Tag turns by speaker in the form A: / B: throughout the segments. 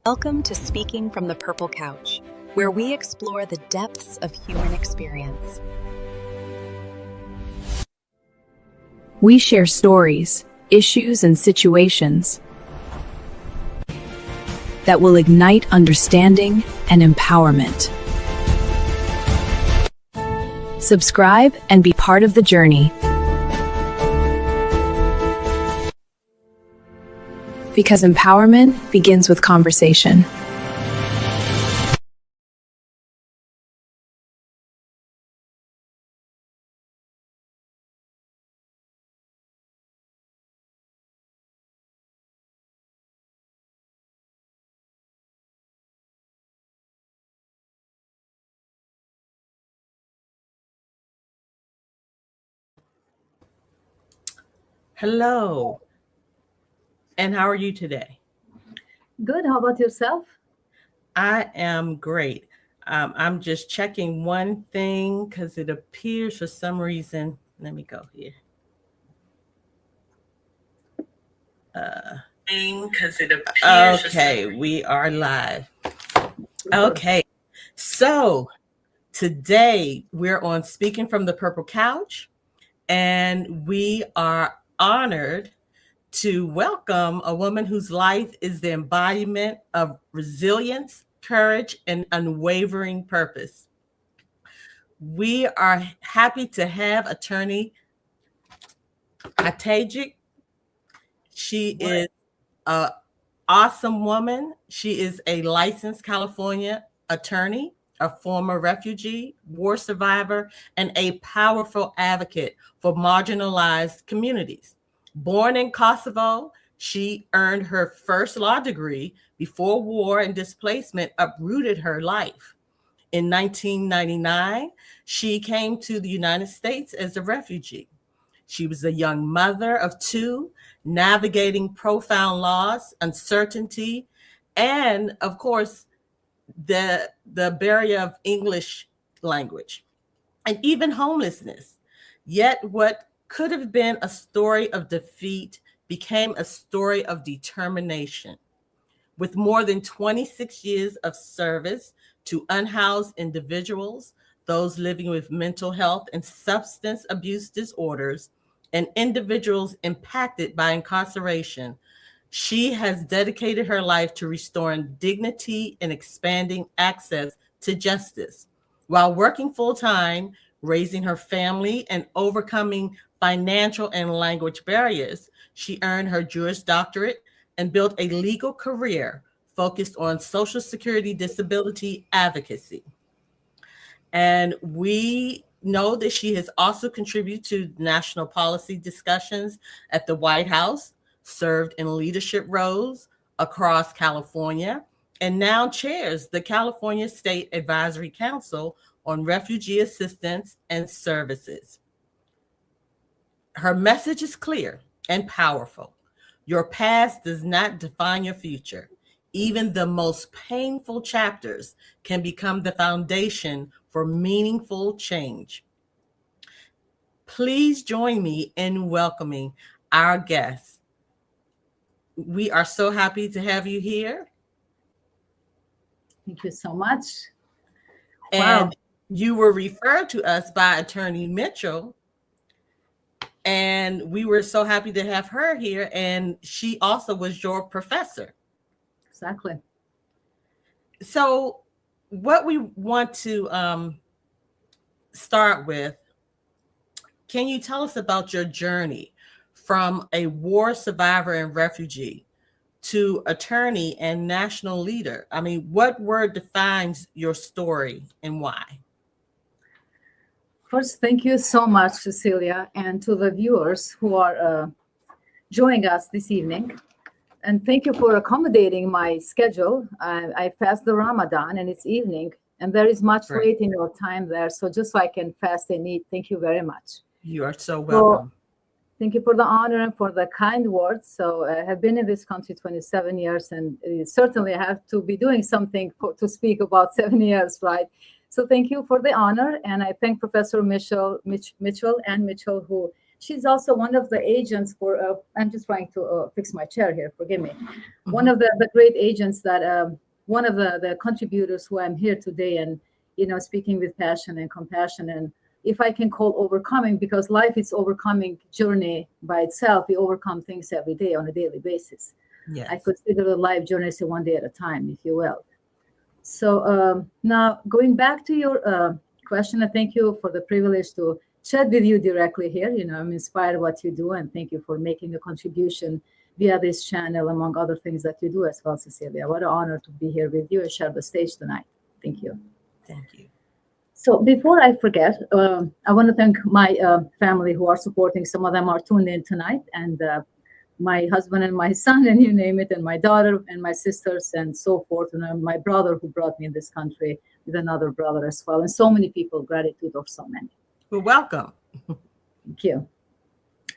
A: Welcome to Speaking from the Purple Couch, where we explore the depths of human experience. We share stories, issues, and situations that will ignite understanding and empowerment. Subscribe and be part of the journey. Because empowerment begins with conversation.
B: Hello, and how are you today?
C: Good. How about yourself?
B: I am great. I'm just checking one thing because it appears for some reason. Let me go here. Okay, we are live. Okay, so today we're on Speaking from the Purple Couch, and we are honored to welcome a woman whose life is the embodiment of resilience, courage, and unwavering purpose. We are happy to have attorney Atajic. She is an awesome woman. She is a licensed California attorney, a former refugee, war survivor, and a powerful advocate for marginalized communities. Born in Kosovo, she earned her first law degree before war and displacement uprooted her life. In 1999, she came to the United States as a refugee. She was a young mother of two, navigating profound loss, uncertainty, and of course, the barrier of English language, and even homelessness. Yet what could have been a story of defeat became a story of determination. With more than 26 years of service to unhoused individuals, those living with mental health and substance abuse disorders, and individuals impacted by incarceration, she has dedicated her life to restoring dignity and expanding access to justice. While working full-time, raising her family, and overcoming financial and language barriers, she earned her Juris Doctorate and built a legal career focused on Social Security disability advocacy. And we know that she has also contributed to national policy discussions at the White House, served in leadership roles across California, and now chairs the California State Advisory Council on Refugee Assistance and Services. Her message is clear and powerful. Your past does not define your future. Even the most painful chapters can become the foundation for meaningful change. Please join me in welcoming our guest. We are so happy to have you here.
C: Thank you so much.
B: And
C: Wow.
B: you were referred to us by Attorney Mitchell, and we were so happy to have her here. And she also was your professor.
C: Exactly.
B: So what we want to start with, can you tell us about your journey from a war survivor and refugee to attorney and national leader? I mean, what word defines your story and why?
C: First, thank you so much, Cecilia, and to the viewers who are joining us this evening. And thank you for accommodating my schedule. I fast the Ramadan and it's evening, and there is much weight in your time there. So just so I can fast and eat, thank you very much.
B: You are so welcome.
C: Thank you for the honor and for the kind words. So I have been in this country 27 years, and certainly I have to be doing something to speak about 7 years, right? So thank you for the honor. And I thank Professor Mitchell who She's also one of the agents for, I'm just trying to fix my chair here, forgive me. One of the great agents that, one of the contributors who I'm here today and, speaking with passion and compassion. And if I can call overcoming, because life is overcoming journey by itself. We overcome things every day on a daily basis.
B: Yes.
C: I consider the life journey as one day at a time, if you will. So now going back to your question, I thank you for the privilege to chat with you directly here. I'm inspired what you do, and thank you for making a contribution via this channel, among other things that you do as well, Cecilia. What an honor to be here with you and share the stage tonight. Thank you.
B: Thank you.
C: So before I forget, I want to thank my family who are supporting. Some of them are tuned in tonight, and my husband and my son, and you name it, and my daughter and my sisters and so forth, and my brother who brought me in this country with another brother as well, and so many people. Gratitude of so many.
B: Well, welcome.
C: Thank you.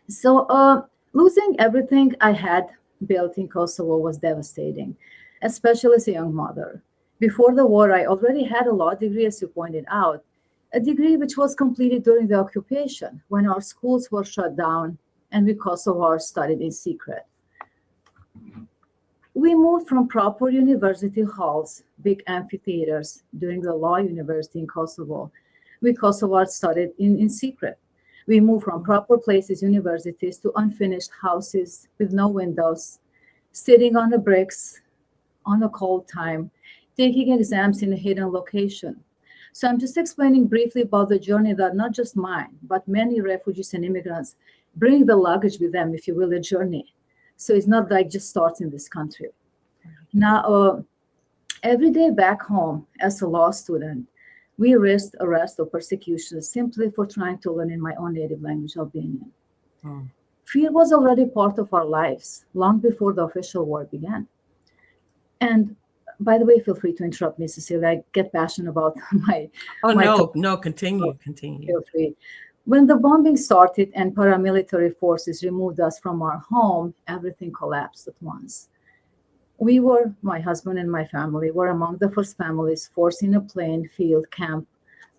C: So losing everything I had built in Kosovo was devastating, especially as a young mother. Before the war, I already had a law degree, as you pointed out, a degree which was completed during the occupation when our schools were shut down and we Kosovars studied in secret. We moved from proper university halls, big amphitheaters during the law university in Kosovo. We Kosovars studied in secret. We moved from proper places, universities, to unfinished houses with no windows, sitting on the bricks on a cold time, taking exams in a hidden location. So I'm just explaining briefly about the journey that not just mine, but many refugees and immigrants bring the luggage with them, if you will, a journey. So it's not like just starts in this country. Now, every day back home as a law student, we risked arrest or persecution simply for trying to learn in my own native language, Albanian. Fear was already part of our lives long before the official war began. And by the way, feel free to interrupt me, Cecilia. I get passionate about my.
B: No, continue.
C: Feel free. When the bombing started and paramilitary forces removed us from our home, everything collapsed at once. My husband and my family were among the first families forced in a plain field camp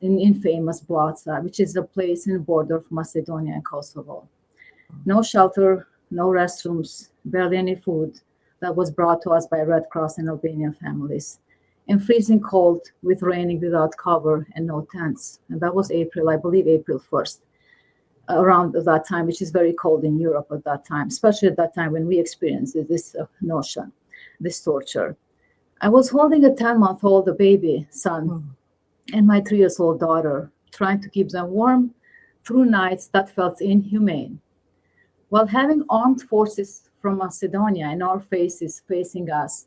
C: in famous Blaca, which is a place in the border of Macedonia and Kosovo. No shelter, no restrooms, barely any food that was brought to us by Red Cross and Albanian families. And freezing cold with raining without cover and no tents. And that was April 1st, around that time, which is very cold in Europe at that time, especially at that time when we experienced this notion, this torture. I was holding a 10-month-old baby son and my 3-year-old daughter, trying to keep them warm through nights that felt inhumane, while having armed forces from Macedonia in our faces facing us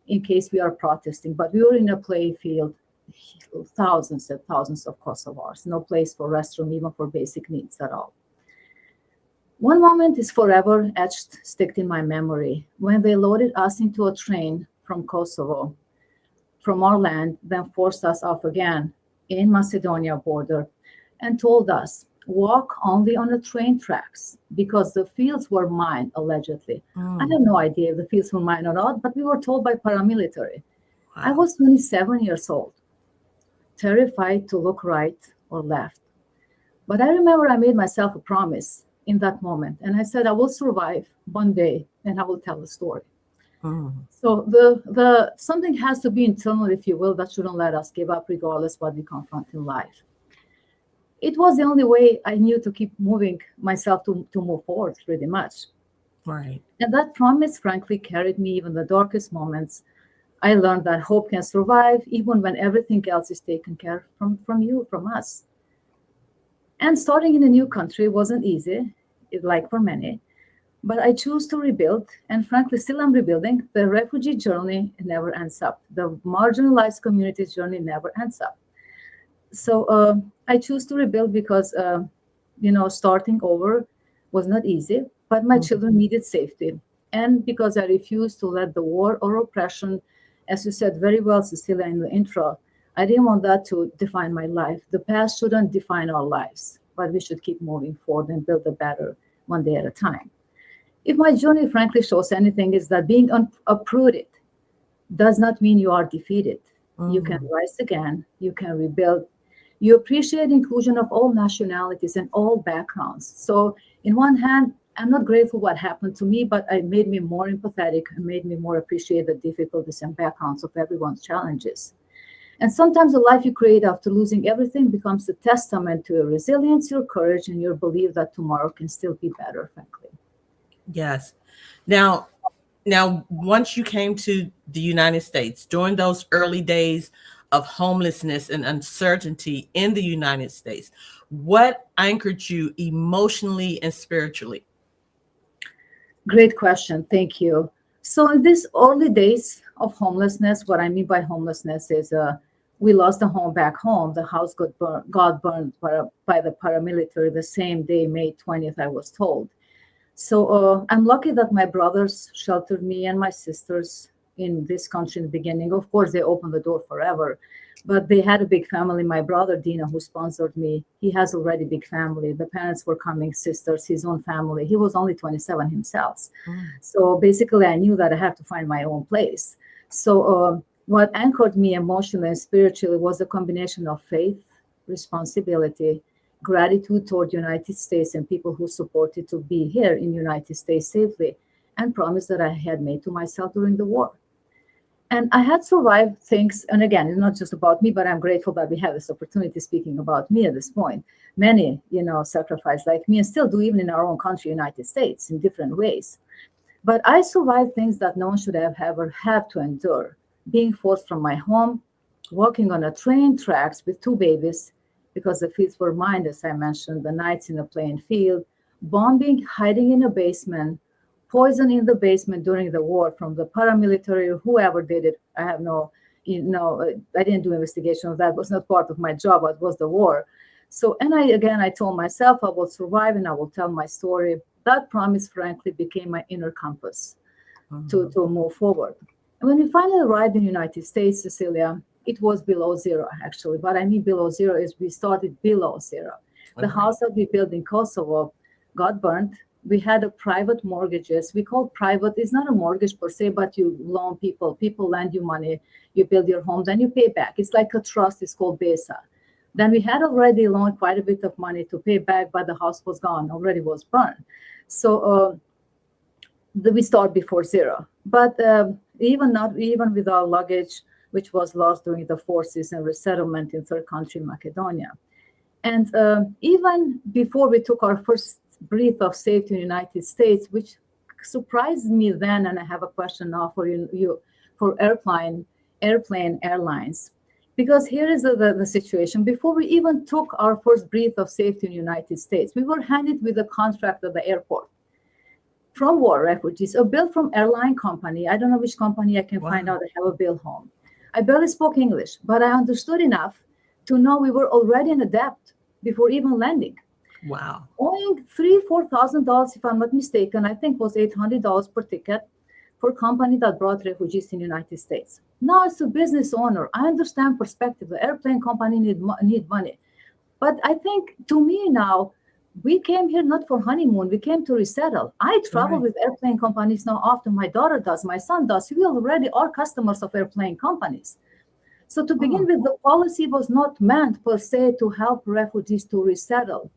C: in case we are protesting. But we were in a play field, thousands and thousands of Kosovars, no place for restroom, even for basic needs at all. One moment is forever etched, sticked in my memory, when they loaded us into a train from Kosovo, from our land, then forced us off again in Macedonia border and told us, walk only on the train tracks because the fields were mine, allegedly. I had no idea if the fields were mine or not, but we were told by paramilitary. Wow. I was 27 years old, terrified to look right or left. But I remember I made myself a promise in that moment. And I said, I will survive one day and I will tell the story. So the something has to be internal, if you will, that shouldn't let us give up regardless what we confront in life. It was the only way I knew to keep moving myself to move forward, pretty much.
B: Right.
C: And that promise, frankly, carried me even the darkest moments. I learned that hope can survive even when everything else is taken care of from us. And starting in a new country wasn't easy, like for many, but I choose to rebuild, and frankly, still I'm rebuilding. The refugee journey never ends up. The marginalized communities journey never ends up. So I choose to rebuild because, starting over was not easy, but my children needed safety. And because I refused to let the war or oppression, as you said very well, Cecilia, in the intro, I didn't want that to define my life. The past shouldn't define our lives, but we should keep moving forward and build a better one day at a time. If my journey, frankly, shows anything, is that being uprooted does not mean you are defeated. You can rise again, you can rebuild, You appreciate inclusion of all nationalities and all backgrounds. So in one hand, I'm not grateful what happened to me, but it made me more empathetic and made me more appreciate the difficulties and backgrounds of everyone's challenges. And sometimes the life you create after losing everything becomes a testament to your resilience, your courage, and your belief that tomorrow can still be better, frankly.
B: Yes. Now, once you came to the United States, during those early days of homelessness and uncertainty in the United States, what anchored you emotionally and spiritually?
C: Great question. Thank you. So in these early days of homelessness, what I mean by homelessness is we lost the home back home. The house got burned by the paramilitary the same day, May 20th, I was told. So I'm lucky that my brothers sheltered me and my sisters in this country in the beginning. Of course, they opened the door forever, but they had a big family. My brother, Dina, who sponsored me, he has already a big family. The parents were coming, sisters, his own family. He was only 27 himself. So basically, I knew that I have to find my own place. So what anchored me emotionally and spiritually was a combination of faith, responsibility, gratitude toward the United States and people who supported to be here in the United States safely, and promise that I had made to myself during the war. And I had survived things, and again, it's not just about me, but I'm grateful that we have this opportunity speaking about me at this point. Many, sacrificed like me and still do even in our own country, United States, in different ways. But I survived things that no one should have ever had to endure. Being forced from my home, walking on a train tracks with 2 babies, because the fields were mined, as I mentioned, the nights in a plain field, bombing, hiding in a basement, poison in the basement during the war from the paramilitary or whoever did it. I have I didn't do investigation of that. It was not part of my job. It was the war. So, and I told myself I will survive and I will tell my story. That promise, frankly, became my inner compass to move forward. And when we finally arrived in the United States, Cecilia, it was below zero, actually. What I mean below zero is we started below zero. The house that we built in Kosovo got burnt. We had a private mortgages. We call private, it's not a mortgage per se, but you loan people. People lend you money. You build your home, then you pay back. It's like a trust. It's called BESA. Then we had already loaned quite a bit of money to pay back, but the house was gone, already was burned. So we start before zero. But even with our luggage, which was lost during the forces and resettlement in third country, Macedonia. And even before we took our first breath of safety in the United States, which surprised me then, and I have a question now for you for airlines. Because here is the situation. Before we even took our first breath of safety in the United States, we were handed with a contract at the airport from war refugees, a bill from airline company. I don't know which company I can find out. I have a bill home. I barely spoke English, but I understood enough to know we were already in a debt before even landing.
B: Wow.
C: Owing $3,000-$4,000, if I'm not mistaken, I think was $800 per ticket for a company that brought refugees in the United States. Now as a business owner, I understand perspective. The airplane company need money. But I think to me now, we came here not for honeymoon. We came to resettle. I travel with airplane companies now often. My daughter does, my son does. We already are customers of airplane companies. So to begin with, the policy was not meant per se to help refugees to resettle,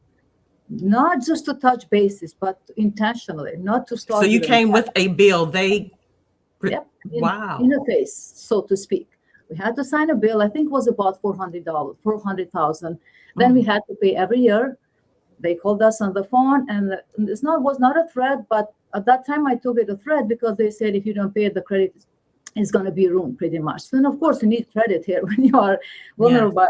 C: not just to touch bases, but intentionally, not to start.
B: So you came with a bill.
C: In a face, so to speak. We had to sign a bill. I think it was about $400,000. Then we had to pay every year. They called us on the phone, and it was not a threat, but at that time I took it a threat because they said if you don't pay, the credit is going to be ruined pretty much. Then of course you need credit here when you are vulnerable,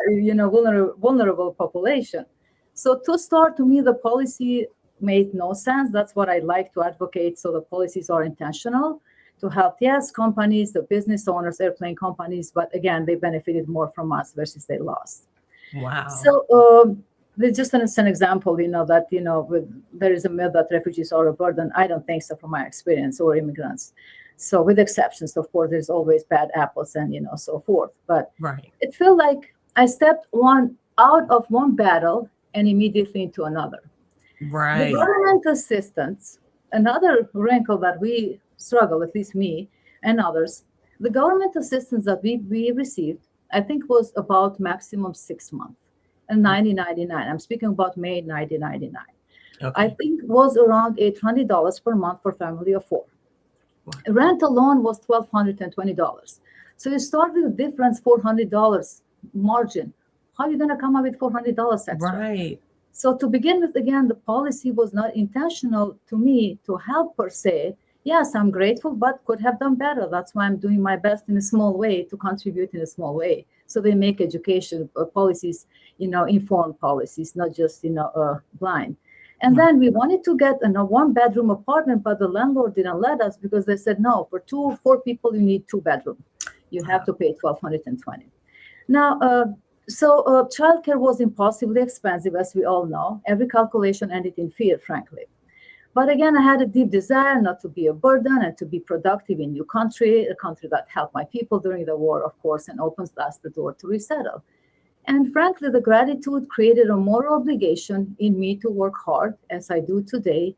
C: vulnerable population. So to me, the policy made no sense. That's what I like to advocate. So the policies are intentional to help, yes, companies, the business owners, airplane companies, but again, they benefited more from us versus they lost.
B: Wow.
C: So just as an example, there is a myth that refugees are a burden. I don't think so from my experience, or immigrants. So with exceptions, of course, there's always bad apples and, so forth. But it felt like I stepped out of one battle and immediately into another. The government assistance, another wrinkle that we struggle, at least me and others, the government assistance that we received, I think was about maximum 6 months. and 1999. I'm speaking about May 1999.
B: Okay.
C: I think was around $800 per month for family of four.
B: Wow.
C: Rent alone was $1,220. So you start with a difference, $400 margin. How are you going to come up with $400 extra?
B: Right.
C: So to begin with, again, the policy was not intentional to me to help per se. Yes, I'm grateful, but could have done better. That's why I'm doing my best in a small way to contribute in a small way. So they make education policies, informed policies, not just, blind. And then we wanted to get a one-bedroom apartment, but the landlord didn't let us because they said, no, for 4 people, you need 2 bedrooms. You have to pay $1,220. Now, childcare was impossibly expensive, as we all know. Every calculation ended in fear, frankly. But again, I had a deep desire not to be a burden and to be productive in new country, a country that helped my people during the war, of course, and opens us the door to resettle. And frankly, the gratitude created a moral obligation in me to work hard, as I do today,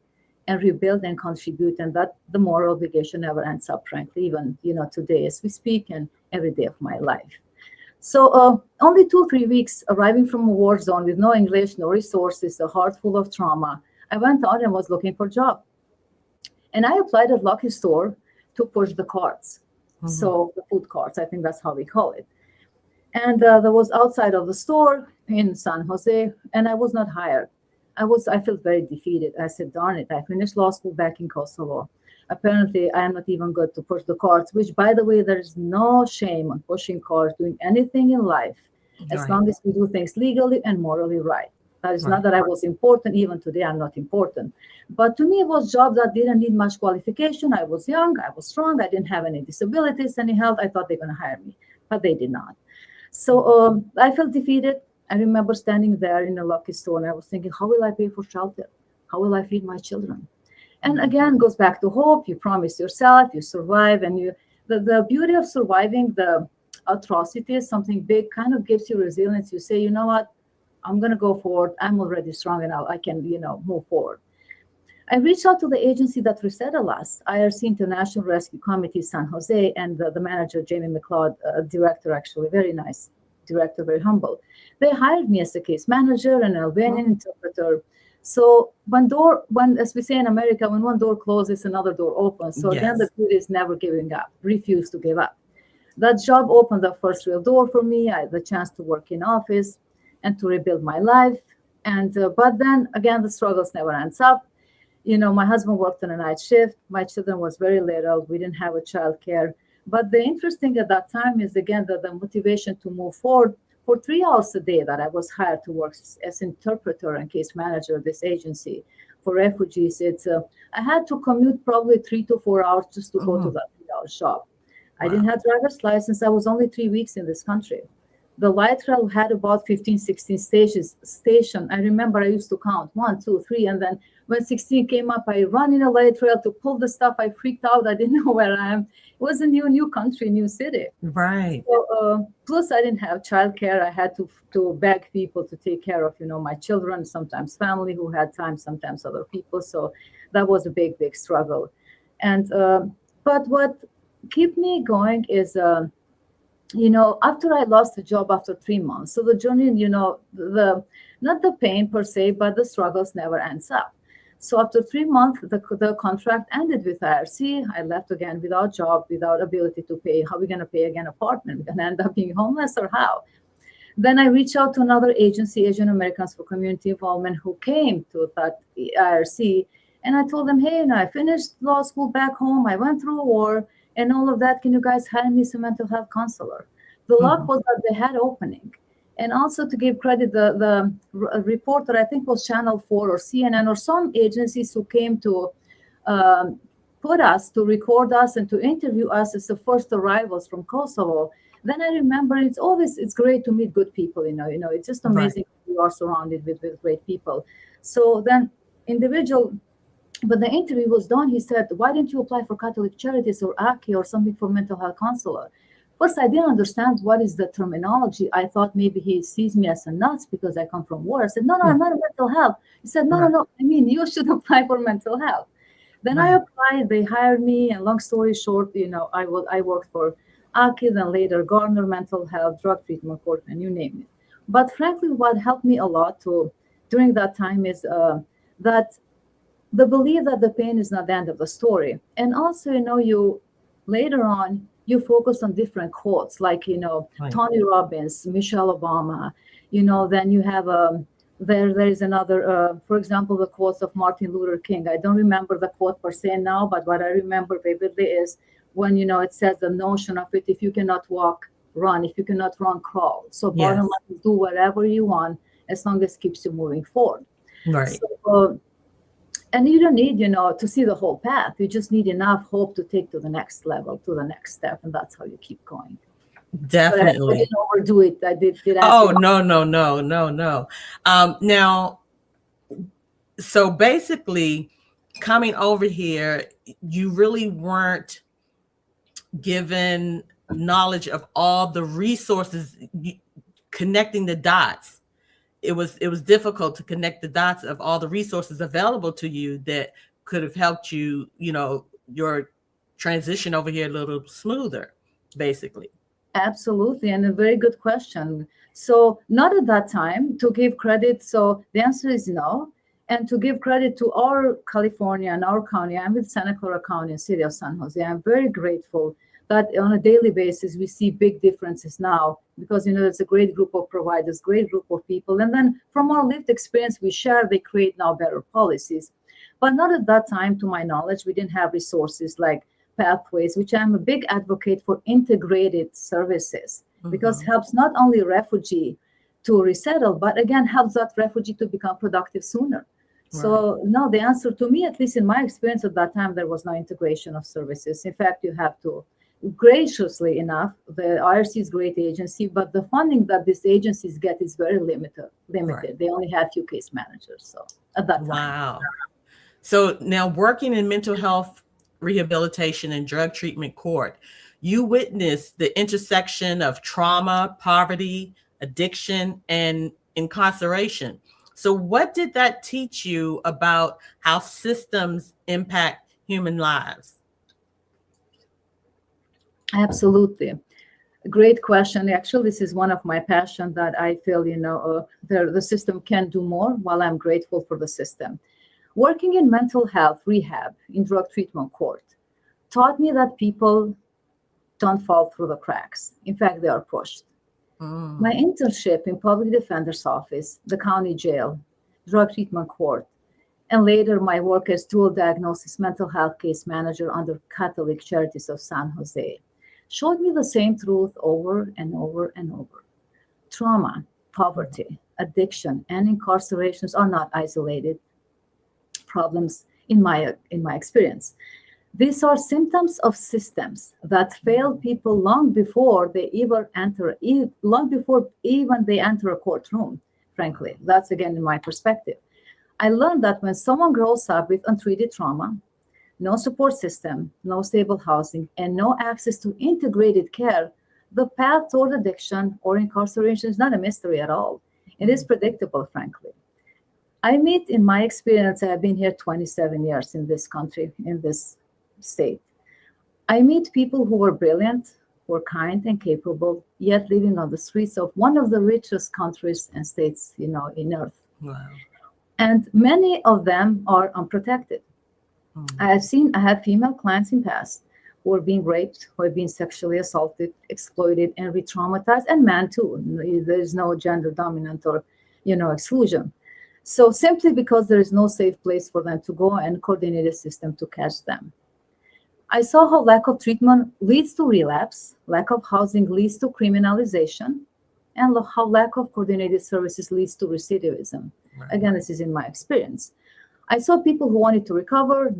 C: and rebuild and contribute. And that the moral obligation never ends up, frankly, even today as we speak and every day of my life. So only 2-3 weeks arriving from a war zone with no English, no resources, a heart full of trauma, I went out and was looking for a job. And I applied at Lucky Store to push the carts. Mm-hmm. So the food carts, I think that's how we call it. And there was outside of the store in San Jose, and I was not hired. I felt very defeated. I said, darn it, I finished law school back in Kosovo. Apparently, I am not even good to push the carts, which, by the way, there is no shame on pushing carts, doing anything in life, as long as we do things legally and morally right. That is not that I was important. Even today, I'm not important. But to me, it was a job that didn't need much qualification. I was young. I was strong. I didn't have any disabilities, any health. I thought they were going to hire me, but they did not. So I felt defeated. I remember standing there in a Lucky Store, and I was thinking, how will I pay for shelter? How will I feed my children? And again, goes back to hope. You promise yourself, you survive, and the beauty of surviving the atrocities, something big, kind of gives you resilience. You say, you know what? I'm going to go forward. I'm already strong enough. I can, move forward. I reached out to the agency that resettled us, IRC International Rescue Committee, San Jose, and the manager, Jamie McLeod, director, actually, very nice director, very humble. They hired me as a case manager and an Albanian interpreter. So when, as we say in America, when one door closes, another door opens. So again, the beauty is never giving up, refuse to give up. That job opened the first real door for me. I had the chance to work in office and to rebuild my life. And but then again, the struggles never ends up. My husband worked on a night shift. My children was very little. We didn't have a child care. But the interesting at that time is, again, that the motivation to move forward for 3 hours a day that I was hired to work as interpreter and case manager of this agency for refugees. I had to commute probably 3 to 4 hours just to go to that 3-hour shop. I didn't have driver's license. I was only 3 weeks in this country. The light rail had about 15, 16 stations. I remember I used to count 1, 2, 3, and then when 16 came up, I run in a light rail to pull the stuff. I freaked out. I didn't know where I am. It was a new country, new city.
B: Right.
C: So, plus, I didn't have childcare. I had to beg people to take care of, my children, sometimes family who had time, sometimes other people. So that was a big, big struggle. And but what kept me going is, after I lost the job after 3 months. So the journey, not the pain per se, but the struggles never ends up. So after 3 months, the contract ended with IRC. I left again without job, without ability to pay. How are we going to pay again apartment? We're going to end up being homeless or how? Then I reached out to another agency, Asian Americans for Community Involvement, who came to that IRC. And I told them, hey, I finished law school back home. I went through a war and all of that. Can you guys hire me some mental health counselor? The luck was that they had opening. And also to give credit, the reporter, I think was Channel 4 or CNN or some agencies who came to record us and to interview us as the first arrivals from Kosovo. Then I remember it's great to meet good people, it's just amazing you are surrounded with great people. So then but the interview was done. He said, why didn't you apply for Catholic Charities or ACI or something for mental health counselor? First, I didn't understand what is the terminology. I thought maybe he sees me as a nuts because I come from war. I said, no, I'm not a mental health. He said, no. I mean, you should apply for mental health. Then I applied. They hired me. And long story short, I worked for ACI, then later Garner Mental Health, Drug Treatment Court, and you name it. But frankly, what helped me a lot during that time is that the belief that the pain is not the end of the story. And also, you later on, you focus on different quotes, like,
B: Right.
C: Tony Robbins, Michelle Obama, then you have there is another, for example, the quotes of Martin Luther King. I don't remember the quote per se now, but what I remember vividly is when, it says the notion of it, if you cannot walk, run. If you cannot run, crawl. So bottom
B: Yes.
C: line is do whatever you want as long as it keeps you moving forward.
B: Right.
C: So, and you don't need, to see the whole path. You just need enough hope to take to the next level, to the next step, and that's how you keep going.
B: Definitely.
C: But I didn't overdo it. I did ask
B: Oh,
C: you.
B: no. Now, so basically, coming over here, you really weren't given knowledge of all the resources, connecting the dots. It was difficult to connect the dots of all the resources available to you that could have helped you, your transition over here a little smoother, basically.
C: Absolutely, and a very good question. So not at that time to give credit. So the answer is no. And to give credit to our California and our county, I'm with Santa Clara County and City of San Jose. I'm very grateful that on a daily basis, we see big differences now because, it's a great group of providers, great group of people. And then from our lived experience we share, they create now better policies. But not at that time, to my knowledge, we didn't have resources like pathways, which I'm a big advocate for integrated services, because helps not only refugee to resettle, but again, helps that refugee to become productive sooner. So no, the answer to me, at least in my experience at that time, there was no integration of services. In fact, you have to, graciously enough, the IRC is a great agency, but the funding that these agencies get is very limited.
B: Right.
C: They only have few case managers. So at that time.
B: Wow. So now working in mental health rehabilitation and drug treatment court, you witnessed the intersection of trauma, poverty, addiction, and incarceration. So what did that teach you about how systems impact human lives?
C: Absolutely. Great question. Actually, this is one of my passions that I feel, the system can do more, while I'm grateful for the system. Working in mental health rehab in drug treatment court taught me that people don't fall through the cracks. In fact, they are pushed. My internship in public defender's office, the county jail, drug treatment court, and later my work as dual diagnosis mental health case manager under Catholic Charities of San Jose showed me the same truth over and over and over. Trauma, poverty, addiction, and incarcerations are not isolated problems in my experience. These are symptoms of systems that fail people long before they even enter a courtroom. Frankly, that's again in my perspective. I learned that when someone grows up with untreated trauma, no support system, no stable housing, and no access to integrated care, the path toward addiction or incarceration is not a mystery at all. It is predictable, frankly. I meet, in my experience, I've been here 27 years in this country, in this state. I meet people who were brilliant, who were kind and capable, yet living on the streets of one of the richest countries and states, in Earth.
B: Wow.
C: And many of them are unprotected. I have female clients in past who are being raped, who have been sexually assaulted, exploited, and re-traumatized, and men too. There's no gender dominant or, exclusion. So simply because there is no safe place for them to go and coordinated system to catch them. I saw how lack of treatment leads to relapse, lack of housing leads to criminalization, and how lack of coordinated services leads to recidivism. Right. Again, this is in my experience. I saw people who wanted to recover,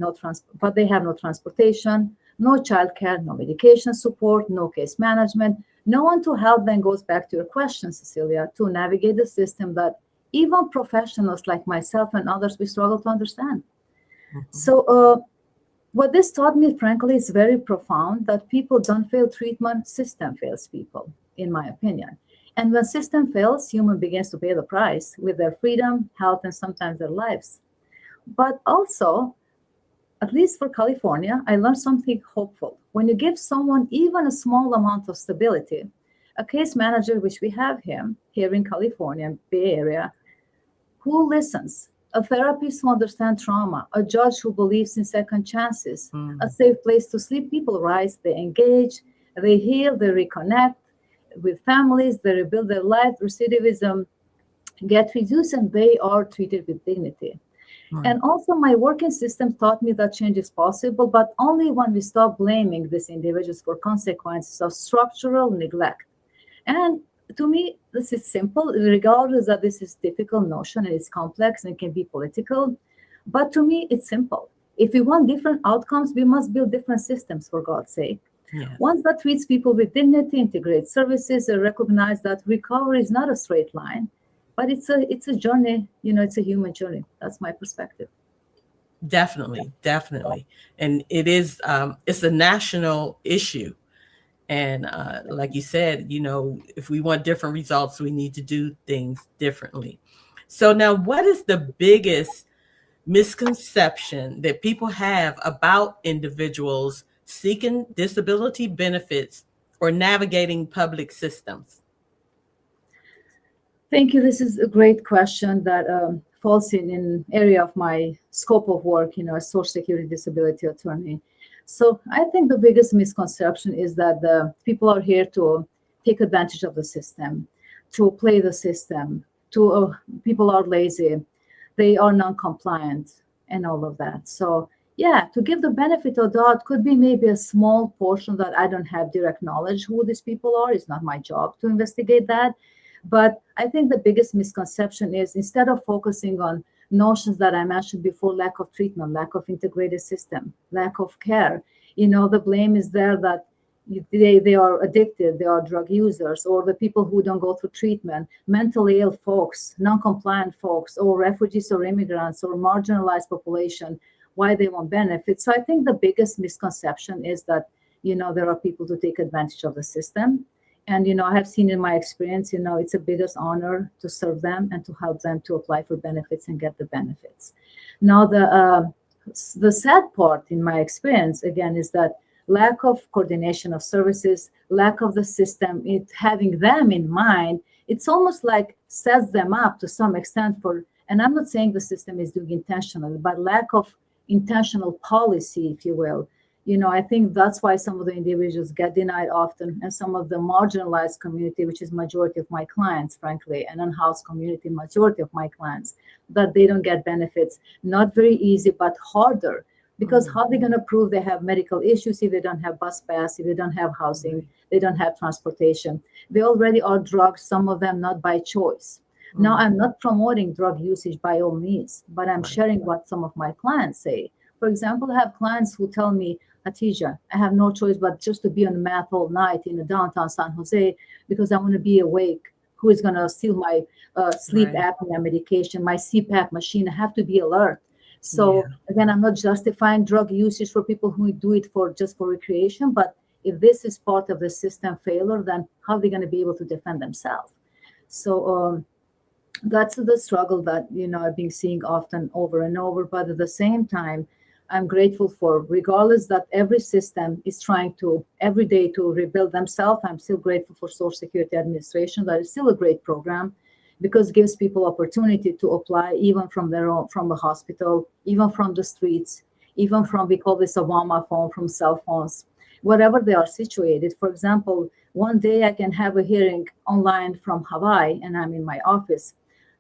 C: but they have no transportation, no childcare, no medication support, no case management, no one to help them. Goes back to your question, Cecilia, to navigate the system that even professionals like myself and others, we struggle to understand. So what this taught me, frankly, is very profound, that people don't fail treatment, system fails people, in my opinion. And when system fails, human begins to pay the price with their freedom, health, and sometimes their lives. But also, at least for California, I learned something hopeful. When you give someone even a small amount of stability, a case manager, which we have him here in California, Bay Area, who listens, a therapist who understands trauma, a judge who believes in second chances, a safe place to sleep. People rise, they engage, they heal, they reconnect with families, they rebuild their life, recidivism get reduced, and they are treated with dignity. And also my working system taught me that change is possible, but only when we stop blaming these individuals for consequences of structural neglect. And to me, this is simple, regardless that this is difficult notion and it's complex and it can be political. But to me, it's simple. If we want different outcomes, we must build different systems, for God's sake.
B: Yes.
C: One that treats people with dignity, integrates services, and recognize that recovery is not a straight line, but it's a journey. It's a human journey. That's my perspective.
B: Definitely. And it is, it's a national issue. And like you said, if we want different results, we need to do things differently. So now, what is the biggest misconception that people have about individuals seeking disability benefits or navigating public systems?
C: Thank you. This is a great question that falls in an area of my scope of work, as Social Security disability attorney. So I think the biggest misconception is that the people are here to take advantage of the system, to play the system, people are lazy, they are non-compliant, and all of that. So yeah, to give the benefit of doubt could be maybe a small portion that I don't have direct knowledge who these people are. It's not my job to investigate that. But I think the biggest misconception is, instead of focusing on notions that I mentioned before, lack of treatment, lack of integrated system, lack of care, the blame is there that they are addicted, they are drug users, or the people who don't go through treatment, mentally ill folks, non-compliant folks, or refugees or immigrants or marginalized population, why they want benefits. So I think the biggest misconception is that, there are people to take advantage of the system. And, I have seen in my experience, it's a biggest honor to serve them and to help them to apply for benefits and get the benefits. Now, the sad part in my experience, again, is that lack of coordination of services, lack of the system, having them in mind, it's almost like sets them up to some extent and I'm not saying the system is doing intentionally, but lack of intentional policy, if you will. I think that's why some of the individuals get denied often, and some of the marginalized community, which is majority of my clients, frankly, and unhoused community, majority of my clients, that they don't get benefits. Not very easy, but harder, because how are they going to prove they have medical issues if they don't have bus pass, if they don't have housing, they don't have transportation? They already are drugged, some of them not by choice. Now, I'm not promoting drug usage by all means, but I'm sharing what some of my clients say. For example, I have clients who tell me, Atija, I have no choice but just to be on meth all night in the downtown San Jose because I want to be awake. Who is going to steal my sleep apnea medication, my CPAP machine? I have to be alert. So again, I'm not justifying drug usage for people who do it just for recreation, but if this is part of the system failure, then how are they going to be able to defend themselves? So that's the struggle that, I've been seeing often over and over. But at the same time, I'm grateful for, regardless that every system is trying to every day to rebuild themselves. I'm still grateful for Social Security Administration. That is still a great program because it gives people opportunity to apply even from from the hospital, even from the streets, even from, we call this a Obama phone, from cell phones, wherever they are situated. For example, one day I can have a hearing online from Hawaii and I'm in my office.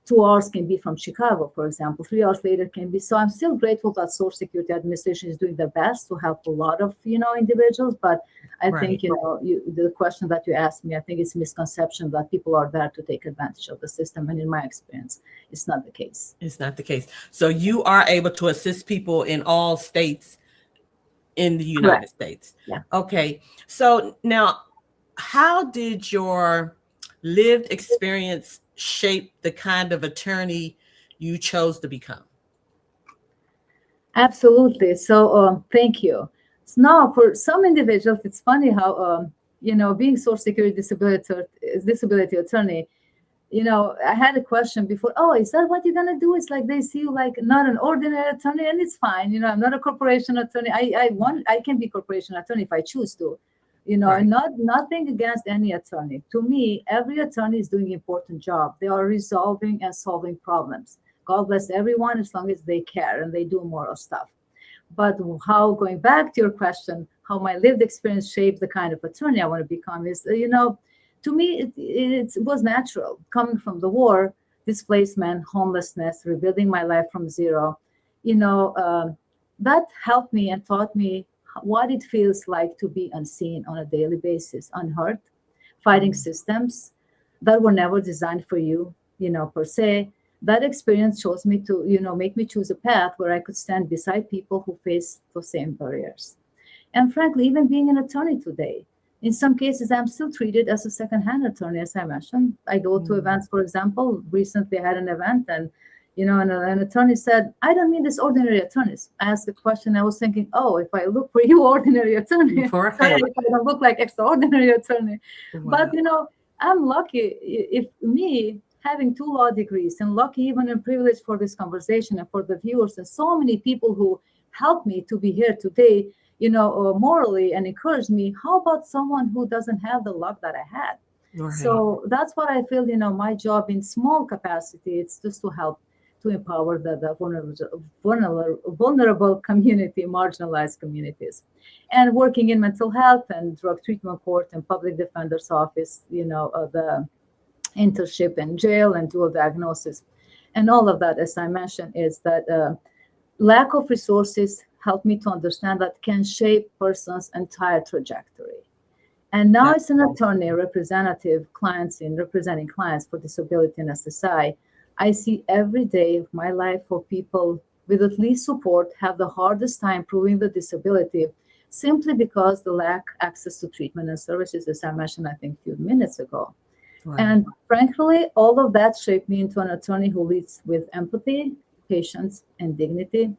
C: 2 hours can be from Chicago, for example. 3 hours later can be. So I'm still grateful that Social Security Administration is doing their best to help a lot of, individuals. But I think, the question that you asked me, I think it's a misconception that people are there to take advantage of the system. And in my experience, it's not the case.
B: It's not the case. So you are able to assist people in all states in the United States.
C: Yeah.
B: Okay. So now, how did your lived experience shape the kind of attorney you chose to become?
C: Absolutely. So thank you. So now, for some individuals, it's funny how, being Social Security disability attorney, I had a question before, is that what you're going to do? It's like they see you like not an ordinary attorney, and it's fine. I'm not a corporation attorney. I can be corporation attorney if I choose to. Right.
B: Right.
C: And nothing against any attorney. To me, every attorney is doing an important job. They are resolving and solving problems. God bless everyone as long as they care and they do moral stuff. But how, going back to your question, how my lived experience shaped the kind of attorney I want to become is, to me, it was natural. Coming from the war, displacement, homelessness, rebuilding my life from zero, that helped me and taught me what it feels like to be unseen on a daily basis, unheard, fighting systems that were never designed for you, per se. That experience chose me to, make me choose a path where I could stand beside people who face those same barriers. And frankly, even being an attorney today, in some cases, I'm still treated as a second-hand attorney, as I mentioned. I go to events, for example. Recently, I had an event, and an attorney said, "I don't mean this ordinary attorneys." I asked a question. I was thinking, oh, if I look for you, ordinary attorney, sorry if I don't look like extraordinary attorney.
B: Wow.
C: But I'm lucky. If me having 2 law degrees and lucky even and privileged for this conversation and for the viewers and so many people who helped me to be here today, morally and encouraged me. How about someone who doesn't have the luck that I had?
B: Right.
C: So that's what I feel, my job in small capacity, it's just to help to empower the vulnerable community, marginalized communities. And working in mental health and drug treatment court and public defender's office, the internship in jail and dual diagnosis. And all of that, as I mentioned, is that lack of resources helped me to understand that can shape person's entire trajectory. And now as an attorney, representing clients for disability and SSI, I see every day of my life for people with at least support have the hardest time proving the disability simply because the lack access to treatment and services, as I mentioned, I think a few minutes ago. Right. And frankly, all of that shaped me into an attorney who leads with empathy, patience, and dignity.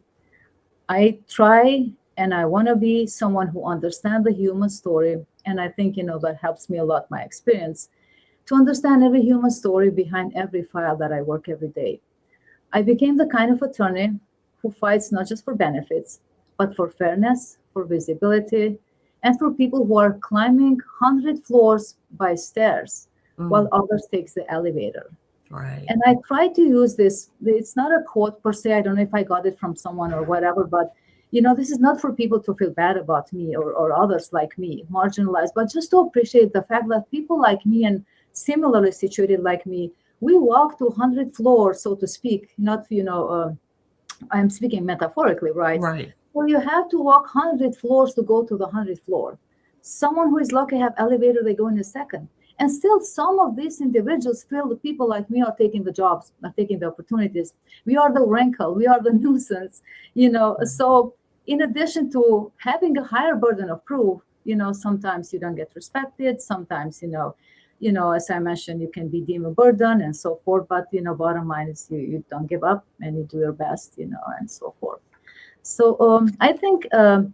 C: I try and I want to be someone who understands the human story. And I think, that helps me a lot, my experience, to understand every human story behind every file that I work every day. I became the kind of attorney who fights not just for benefits, but for fairness, for visibility, and for people who are climbing 100 floors by stairs while others takes the elevator.
B: Right.
C: And I try to use this. It's not a quote per se. I don't know if I got it from someone or whatever, but this is not for people to feel bad about me or others like me, marginalized, but just to appreciate the fact that people like me and similarly situated like me, we walk to 100 floors, so to speak, not, I'm speaking metaphorically, right?
B: Right.
C: Well, you have to walk 100 floors to go to the 100th floor. Someone who is lucky have elevator, they go in a second. And still, some of these individuals feel the people like me are taking the jobs, not taking the opportunities. We are the wrinkle, we are the nuisance, So in addition to having a higher burden of proof, sometimes you don't get respected. Sometimes, as I mentioned, you can be deemed a burden and so forth. But, bottom line is you don't give up and you do your best, and so forth. So I think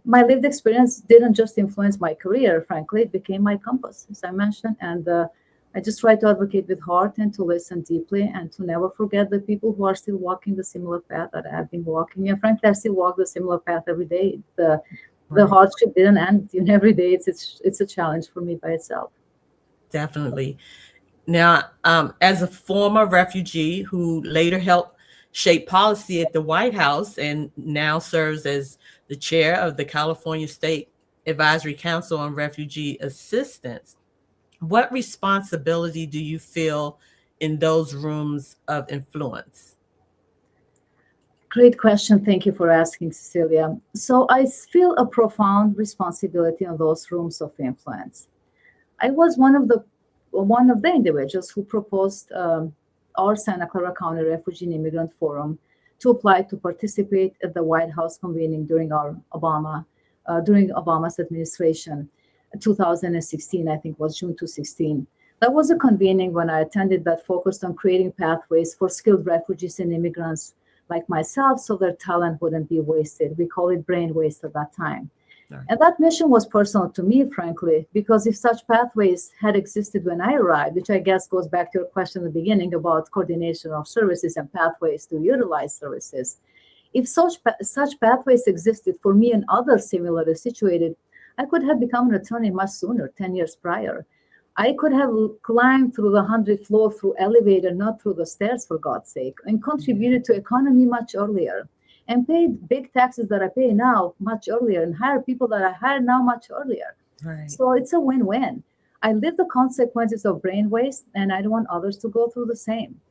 C: my lived experience didn't just influence my career, frankly, it became my compass, as I mentioned. And I just try to advocate with heart and to listen deeply and to never forget the people who are still walking the similar path that I have been walking. And frankly, I still walk the similar path every day. The hardship didn't end every day. It's a challenge for me by itself.
B: Definitely. Now, as a former refugee who later helped shape policy at the White House and now serves as the chair of the California State Advisory Council on Refugee Assistance, what responsibility do you feel in those rooms of influence?
C: Great question. Thank you for asking, Cecilia. So I feel a profound responsibility in those rooms of influence. I was one of the individuals who proposed our Santa Clara County Refugee and Immigrant Forum to apply to participate at the White House convening during Obama's administration, 2016, I think was June 2016. That was a convening when I attended that focused on creating pathways for skilled refugees and immigrants like myself so their talent wouldn't be wasted. We call it brain waste at that time. Right. And that mission was personal to me, frankly, because if such pathways had existed when I arrived, which I guess goes back to your question in the beginning about coordination of services and pathways to utilize services, if such pathways existed for me and others similarly situated, I could have become an attorney much sooner, 10 years prior. I could have climbed through the 100th floor through elevator, not through the stairs, for God's sake, and contributed to economy much earlier, and paid big taxes that I pay now much earlier, and hire people that I hire now much earlier.
B: Right.
C: So it's a win-win. I live the consequences of brain waste, and I don't want others to go through the same.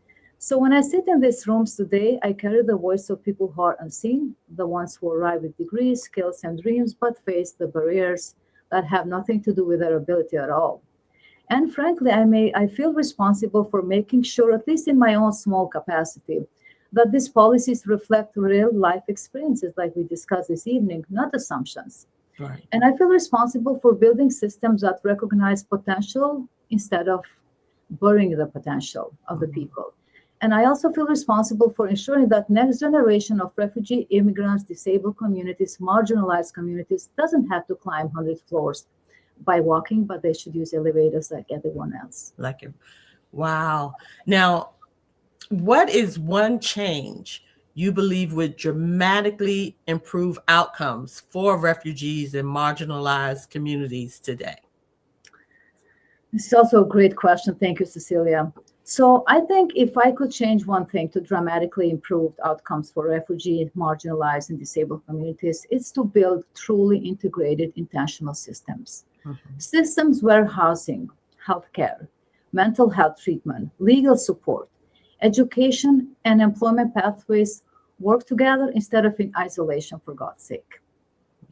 C: So when I sit in these rooms today, I carry the voice of people who are unseen, the ones who arrive with degrees, skills, and dreams, but face the barriers that have nothing to do with their ability at all. And frankly, I feel responsible for making sure, at least in my own small capacity, that these policies reflect real life experiences like we discussed this evening, not assumptions.
B: Right.
C: And I feel responsible for building systems that recognize potential instead of burying the potential of the people. And I also feel responsible for ensuring that next generation of refugee, immigrants, disabled communities, marginalized communities doesn't have to climb 100 floors by walking, but they should use elevators like everyone else.
B: Like it. Wow. Now, what is one change you believe would dramatically improve outcomes for refugees and marginalized communities today?
C: This is also a great question. Thank you, Cecilia. So I think if I could change one thing to dramatically improve outcomes for refugee, marginalized, and disabled communities, it's to build truly integrated intentional systems. Systems where housing, healthcare, mental health treatment, legal support, education, and employment pathways work together instead of in isolation, for God's sake.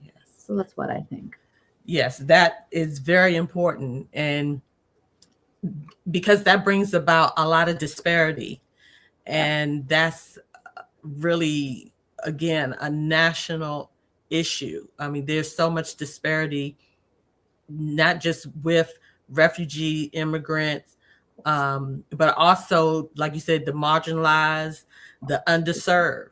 B: Yes.
C: So that's what I think.
B: Yes, that is very important. And because that brings about a lot of disparity. And that's really, again, a national issue. I mean, there's so much disparity, not just with refugee immigrants, but also, like you said, the marginalized, the underserved.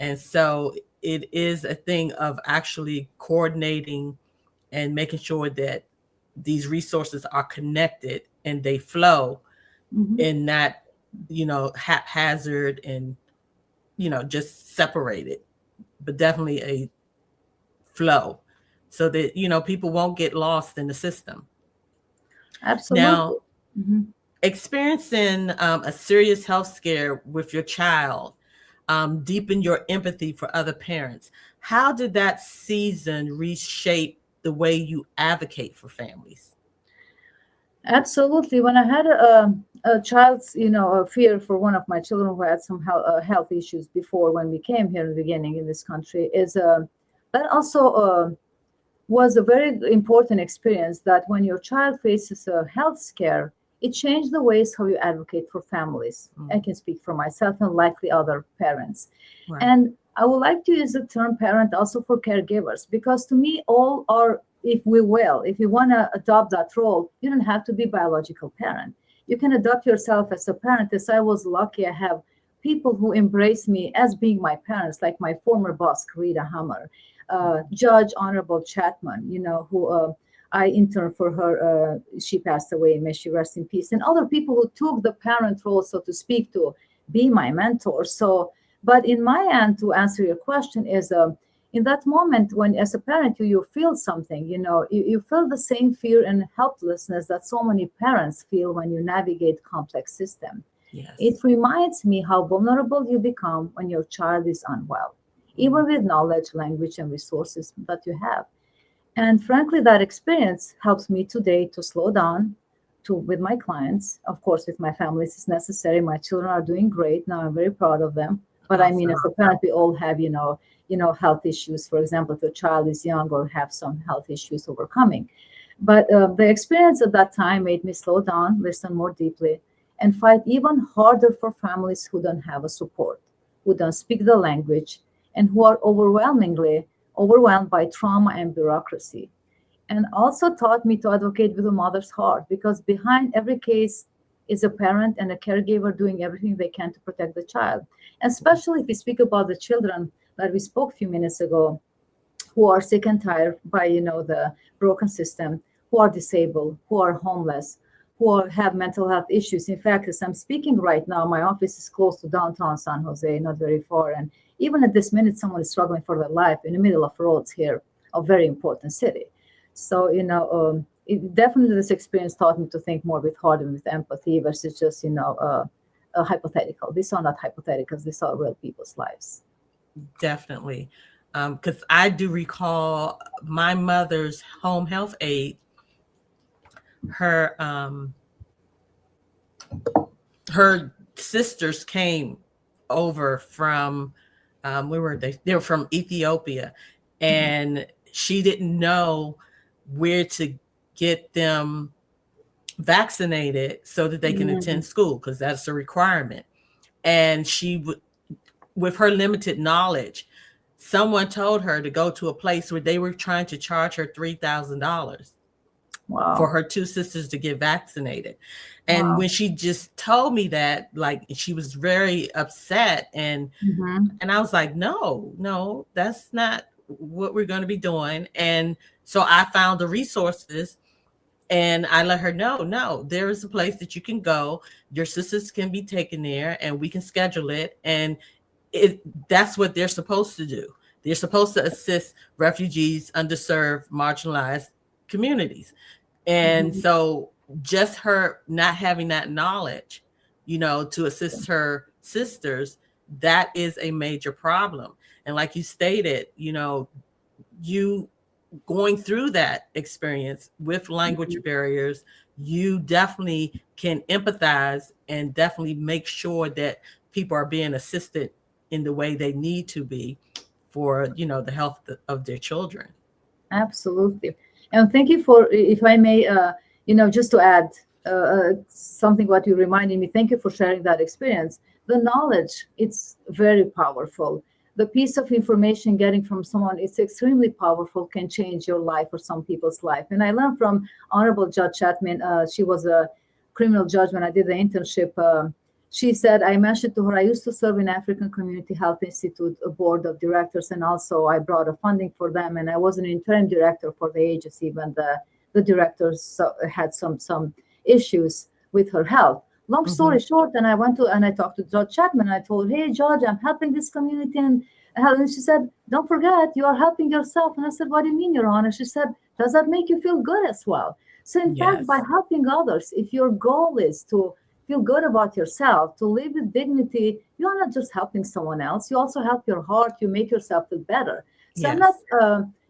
B: And so it is a thing of actually coordinating and making sure that these resources are connected and they flow and not, haphazard and, just separated, but definitely a flow so that, people won't get lost in the system.
C: Absolutely.
B: Now, experiencing a serious health scare with your child deepened your empathy for other parents. How did that season reshape the way you advocate for families?
C: Absolutely. When I had a child's, a fear for one of my children who had some health issues before when we came here in the beginning in this country, that also was a very important experience, that when your child faces a health scare, it changed the ways how you advocate for families. I can speak for myself and likely other parents.
B: Right.
C: And I would like to use the term parent also for caregivers, because to me, all are, if you want to adopt that role, you don't have to be biological parent. You can adopt yourself as a parent. As I was lucky, I have people who embrace me as being my parents, like my former boss, Karita Hammer, Judge Honorable Chapman, who I interned for her. She passed away, may she rest in peace. And other people who took the parent role, so to speak, to be my mentor. So, but in my end, to answer your question, is in that moment when, as a parent, you feel something, you feel the same fear and helplessness that so many parents feel when you navigate complex system.
B: Yes.
C: It reminds me how vulnerable you become when your child is unwell, even with knowledge, language, and resources that you have. And frankly, that experience helps me today to slow down with my clients. Of course, with my families, it's necessary. My children are doing great now. I'm very proud of them. But I mean, as a parent, we all have, health issues. For example, if your child is young or have some health issues overcoming. But the experience at that time made me slow down, listen more deeply, and fight even harder for families who don't have a support, who don't speak the language, and who are overwhelmed by trauma and bureaucracy. And also taught me to advocate with a mother's heart, because behind every case is a parent and a caregiver doing everything they can to protect the child. And especially if we speak about the children that we spoke a few minutes ago, who are sick and tired by, the broken system, who are disabled, who are homeless, who have mental health issues. In fact, as I'm speaking right now, my office is close to downtown San Jose, not very far. And even at this minute, someone is struggling for their life in the middle of roads here, a very important city. So, definitely this experience taught me to think more with heart and with empathy versus just, a hypothetical. These are not hypotheticals. These are real people's lives.
B: Definitely. Because I do recall my mother's home health aide, her her sisters came over from where were they? They were from Ethiopia, and she didn't know where to get them vaccinated so that they can attend school, because that's a requirement. And she would, with her limited knowledge, someone told her to go to a place where they were trying to charge her $3,000
C: Wow.
B: for her two sisters to get vaccinated. And
C: Wow.
B: when she just told me that, like, she was very upset, and I was like, no, that's not what we're going to be doing. And so I found the resources, and I let her know, no, there is a place that you can go. Your sisters can be taken there, and we can schedule it. And that's what they're supposed to do. They're supposed to assist refugees, underserved, marginalized communities. And so just her not having that knowledge, to assist her sisters, that is a major problem. And like you stated, you going through that experience with language barriers, you definitely can empathize and definitely make sure that people are being assisted in the way they need to be for, the health of their children.
C: Absolutely. And thank you for, if I may, just to add something what you reminded me, thank you for sharing that experience. The knowledge, it's very powerful. The piece of information getting from someone, it's extremely powerful, can change your life or some people's life. And I learned from Honorable Judge Chapman. She was a criminal judge when I did the internship. She said, I mentioned to her, I used to serve in African Community Health Institute, a board of directors, and also I brought a funding for them. And I was an interim director for the agency when the directors had some issues with her health. Long story short, and I talked to Judge Chapman. And I told her, hey, Judge, I'm helping this community. And she said, don't forget, you are helping yourself. And I said, what do you mean, Your Honor? She said, does that make you feel good as well? So in fact, by helping others, if your goal is to feel good about yourself, to live with dignity, you're not just helping someone else. You also help your heart. You make yourself feel better. So I'm not,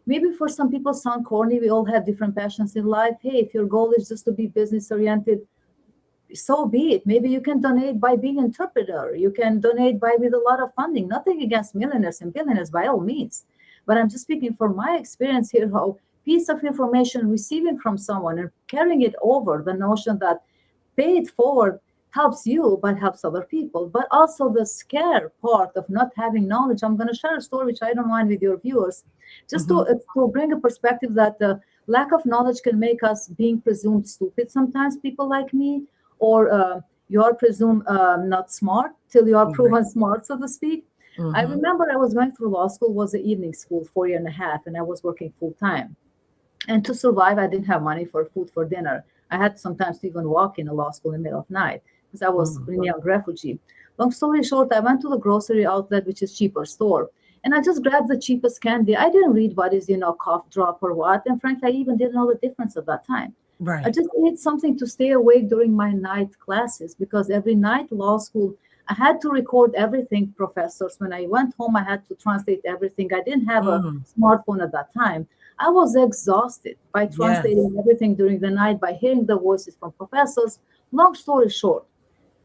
C: maybe for some people sound corny. We all have different passions in life. Hey, if your goal is just to be business oriented, so be it. Maybe you can donate by being an interpreter. You can donate with a lot of funding. Nothing against millionaires and billionaires by all means. But I'm just speaking from my experience here, how piece of information receiving from someone and carrying it over, the notion that pay it forward helps you, but helps other people. But also the scare part of not having knowledge. I'm going to share a story, which I don't mind with your viewers, just to bring a perspective that the lack of knowledge can make us being presumed stupid sometimes, people like me, or you are presumed not smart till you are proven smart, so to speak. I remember I was going through law school, was an evening school, 4 years and a half, and I was working full time. And to survive, I didn't have money for food for dinner. I had sometimes to even walk in a law school in the middle of night because I was a young refugee. Long story short, I went to the grocery outlet, which is cheaper store, and I just grabbed the cheapest candy. I didn't read what is, cough drop or what, and frankly, I even didn't know the difference at that time.
B: Right.
C: I just need something to stay awake during my night classes, because every night law school, I had to record everything, professors. When I went home, I had to translate everything. I didn't have a smartphone at that time. I was exhausted by translating everything during the night, by hearing the voices from professors. Long story short,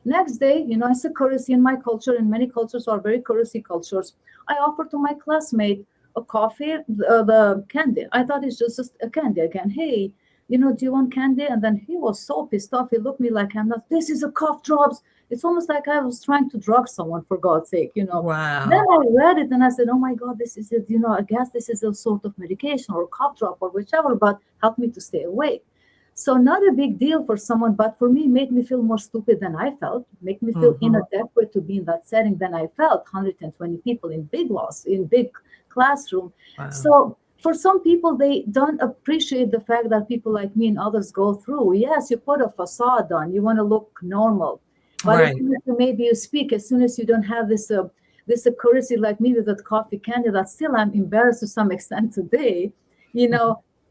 C: next day, it's a courtesy in my culture, and many cultures are very courtesy cultures. I offered to my classmate a coffee, the candy. I thought it's just a candy again. Hey, do you want candy? And then he was so pissed off. He looked at me like I'm not, this is a cough drops. It's almost like I was trying to drug someone, for God's sake,
B: Wow.
C: Then I read it and I said, oh my God, this is it. I guess this is a sort of medication or cough drop or whichever, but help me to stay awake. So not a big deal for someone, but for me, made me feel more stupid than I felt, make me feel inadequate to be in that setting than I felt. 120 people in big classroom. Wow. So for some people, they don't appreciate the fact that people like me and others go through. Yes, you put a facade on, you want to look normal. But as soon as maybe you speak, as soon as you don't have this courtesy like me with that coffee candy, that still I'm embarrassed to some extent today,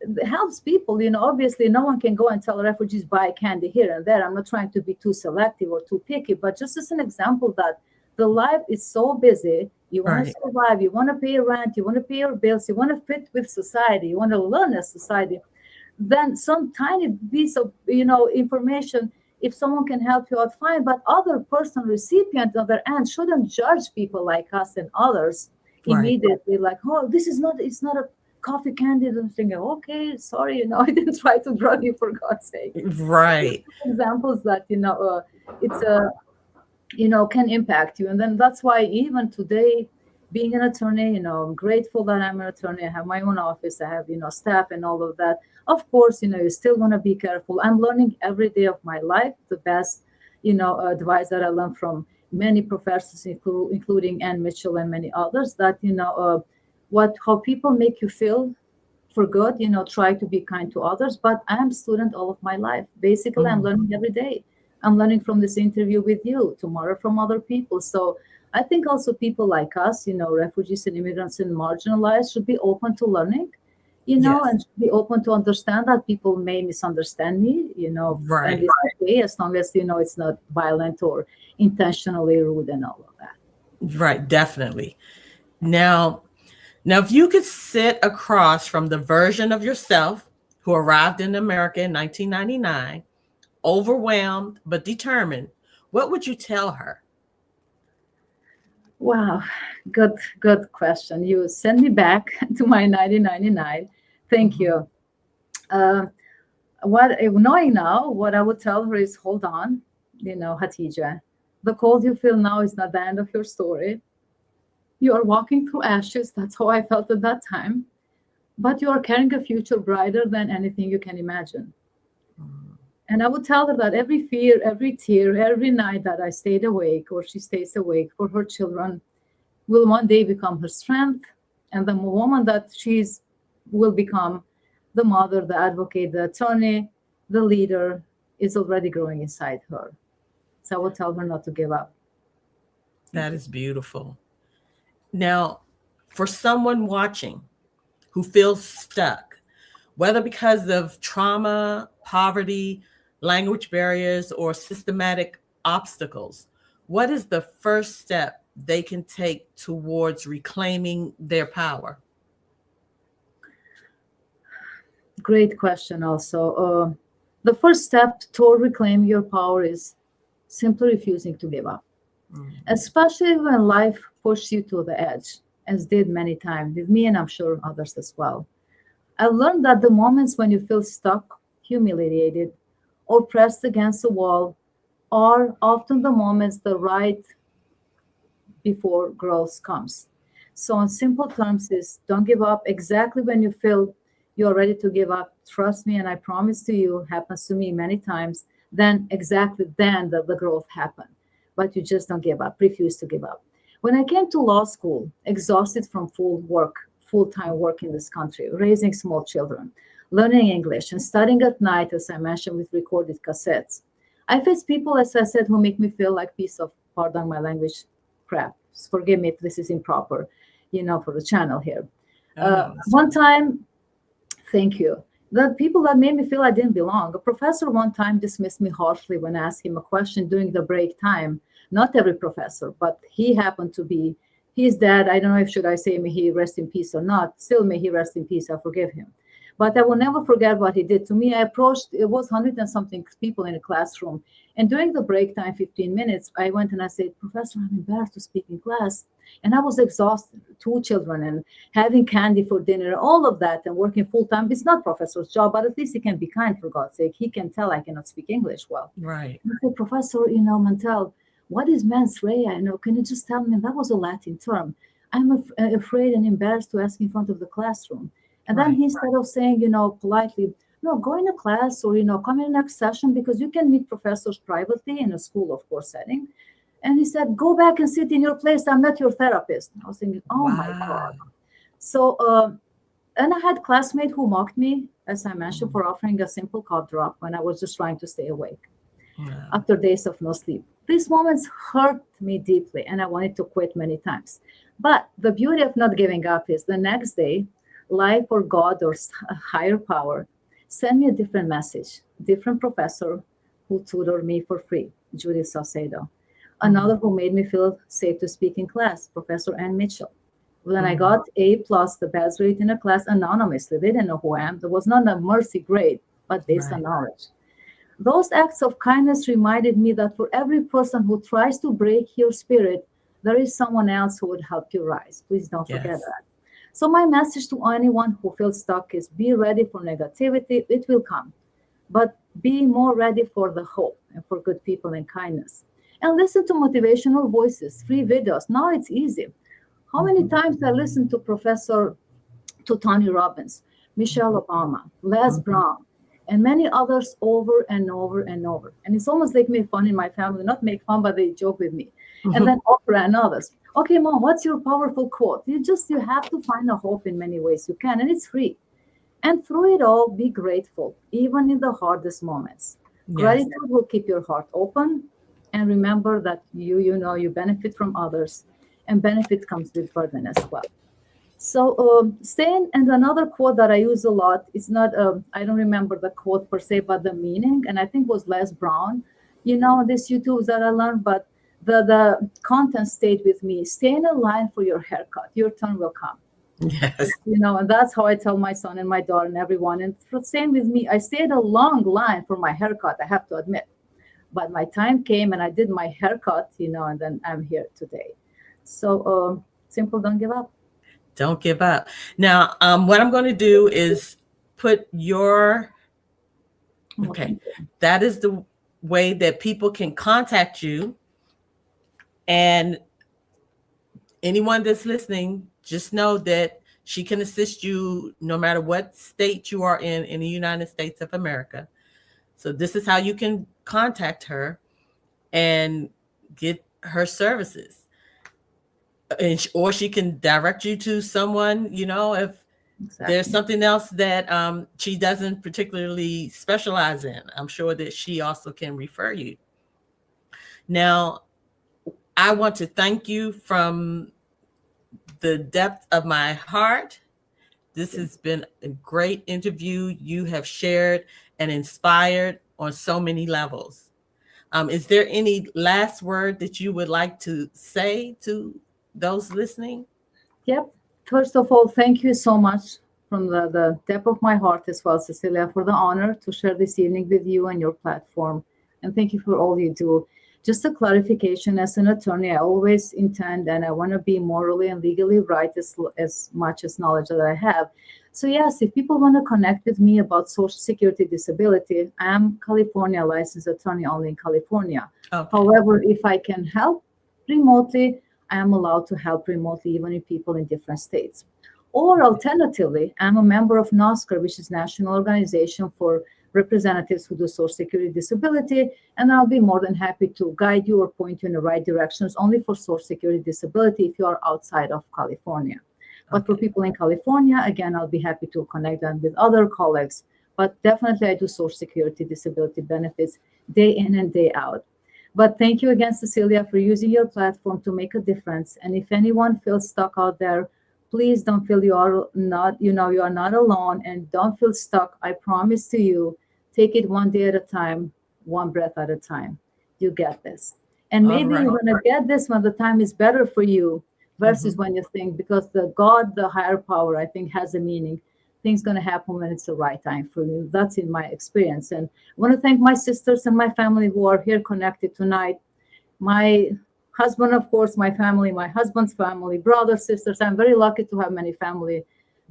C: it helps people. Obviously no one can go and tell refugees buy candy here and there. I'm not trying to be too selective or too picky, but just as an example that the life is so busy. You want to survive, you want to pay rent, you want to pay your bills, you want to fit with society, you want to learn as society. Then some tiny piece of information, if someone can help you out, fine. But other person, recipient on their end, shouldn't judge people like us and others immediately, like, oh, it's not a coffee candy. I'm thinking, okay, sorry, I didn't try to drug you, for God's sake.
B: Right.
C: Examples that can impact you. And then that's why even today, being an attorney, I'm grateful that I'm an attorney. I have my own office. I have, staff and all of that. Of course, you still want to be careful. I'm learning every day of my life. The best, advice that I learned from many professors, including Ann Mitchell and many others, that, how people make you feel for good, try to be kind to others. But I'm a student all of my life. Basically, I'm learning every day. I'm learning from this interview with you, tomorrow from other people. So I think also people like us, refugees and immigrants and marginalized, should be open to learning, and should be open to understand that people may misunderstand me,
B: Right.
C: And it's okay as long as, it's not violent or intentionally rude and all of that.
B: Right, definitely. Now, if you could sit across from the version of yourself who arrived in America in 1999, overwhelmed but determined, what would you tell her?
C: Wow, good question. You send me back to my 1999. Thank you. Knowing now, what I would tell her is, hold on, Hatice, the cold you feel now is not the end of your story. You are walking through ashes. That's how I felt at that time. But you are carrying a future brighter than anything you can imagine. And I would tell her that every fear, every tear, every night that I stayed awake or she stays awake for her children will one day become her strength. And the woman that will become, the mother, the advocate, the attorney, the leader, is already growing inside her. So I would tell her not to give up.
B: That is beautiful. Now, for someone watching who feels stuck, whether because of trauma, poverty, language barriers, or systematic obstacles, what is the first step they can take towards reclaiming their power?
C: Great question also. The first step toward reclaiming your power is simply refusing to give up, especially when life pushes you to the edge, as did many times with me and I'm sure others as well. I learned that the moments when you feel stuck, humiliated, or pressed against the wall are often the moments that right before growth comes. So in simple terms is, don't give up exactly when you feel you're ready to give up. Trust me, and I promise to you, happens to me many times, then exactly then the growth happens. But you just don't give up, refuse to give up. When I came to law school, exhausted from full-time work in this country, raising small children, learning English, and studying at night, as I mentioned, with recorded cassettes, I face people, as I said, who make me feel like piece of, pardon my language, crap. Forgive me if this is improper, for the channel here. One time, thank you. The people that made me feel I didn't belong. A professor one time dismissed me harshly when I asked him a question during the break time. Not every professor, but he happened to be. He's dead. I don't know if should I say may he rest in peace or not. Still, may he rest in peace. I forgive him. But I will never forget what he did to me. I approached, it was 100 and something people in a classroom. And during the break time, 15 minutes, I went and I said, Professor, I'm embarrassed to speak in class. And I was exhausted, 2 children and having candy for dinner, all of that, and working full time. It's not professor's job, but at least he can be kind, for God's sake. He can tell I cannot speak English well.
B: Right.
C: I said, Professor, Mantel, what is mens rea? Can you just tell me? That was a Latin term. I'm afraid and embarrassed to ask in front of the classroom. And then instead of saying, politely, no, go in a class or, come in the next session because you can meet professors privately in a school, of course, setting. And he said, go back and sit in your place. I'm not your therapist. I was thinking, oh my God. So, and I had classmates who mocked me, as I mentioned, for offering a simple cough drop when I was just trying to stay awake after days of no sleep. These moments hurt me deeply and I wanted to quit many times. But the beauty of not giving up is the next day, life or God or a higher power sent me a different message, different professor who tutored me for free, Juris Doctorate. Another who made me feel safe to speak in class, Professor Ann Mitchell. When I got A plus, the best grade in a class anonymously, they didn't know who I am. There was not a mercy grade, but based on knowledge. Those acts of kindness reminded me that for every person who tries to break your spirit, there is someone else who would help you rise. Please don't forget that. So my message to anyone who feels stuck is be ready for negativity. It will come, but be more ready for the hope and for good people and kindness. And listen to motivational voices, free videos. Now it's easy. How many times I listened to Tony Robbins, Michelle Obama, Les Brown, and many others over and over and over. And it's almost like make fun in my family, not make fun, but they joke with me. And then Oprah and others. Okay, Mom, what's your powerful quote? You have to find a hope in many ways you can, and it's free. And through it all, be grateful, even in the hardest moments. Yes. Gratitude will keep your heart open, and remember that you benefit from others, and benefit comes with burden as well. So and another quote that I use a lot, it's not, I don't remember the quote per se, but the meaning, and I think was Les Brown, this YouTubes that I learned, but the content stayed with me. Stay in a line for your haircut. Your turn will come.
B: Yes.
C: And that's how I tell my son and my daughter and everyone. And same with me. I stayed a long line for my haircut, I have to admit. But my time came and I did my haircut, and then I'm here today. So simple, don't give up.
B: Don't give up. Now, what I'm going to do is put that is the way that people can contact you. And anyone that's listening, just know that she can assist you no matter what state you are in the United States of America. So this is how you can contact her and get her services. Or she can direct you to someone, if there's something else that she doesn't particularly specialize in. I'm sure that she also can refer you. Now, I want to thank you from the depth of my heart. This has been a great interview. You have shared and inspired on so many levels. Is there any last word that you would like to say to those listening?
C: Yep. First of all, thank you so much from the depth of my heart as well, Cecilia, for the honor to share this evening with you and your platform. And thank you for all you do. Just a clarification, as an attorney, I always intend and I want to be morally and legally right as much as knowledge that I have. So yes, if people want to connect with me about Social Security disability, I'm California licensed attorney only in California. Okay. However, if I can help remotely, I am allowed to help remotely, even in people in different states. Or alternatively, I'm a member of NOSCR, which is National Organization for Representatives who do Social Security disability, and I'll be more than happy to guide you or point you in the right directions only for Social Security disability if you are outside of California. But for people in California, again, I'll be happy to connect them with other colleagues. But definitely I do Social Security disability benefits day in and day out. But thank you again, Cecilia, for using your platform to make a difference. And if anyone feels stuck out there, please don't feel you are not alone, and don't feel stuck. I promise to you, take it one day at a time, one breath at a time. You get this. And maybe you're going to get this when the time is better for you versus when you think, because the higher power, I think, has a meaning. Things going to happen when it's the right time for you. That's in my experience. And I want to thank my sisters and my family who are here connected tonight. My husband, of course, my family, my husband's family, brothers, sisters. I'm very lucky to have many family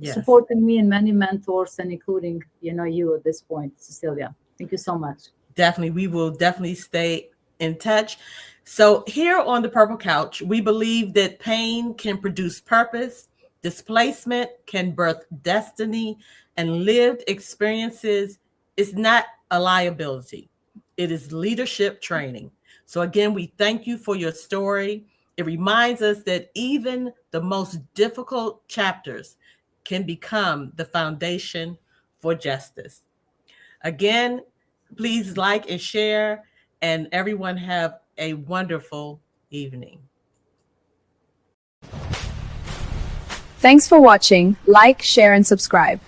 C: supporting me and many mentors, and including, you at this point, Cecilia. Thank you so much.
B: Definitely. We will definitely stay in touch. So here on the Purple Couch, we believe that pain can produce purpose, displacement can birth destiny, and lived experiences is not a liability. It is leadership training. So again, we thank you for your story. It reminds us that even the most difficult chapters can become the foundation for justice. Again, please like and share, and everyone have a wonderful evening.
D: Thanks for watching. Like, share, and subscribe.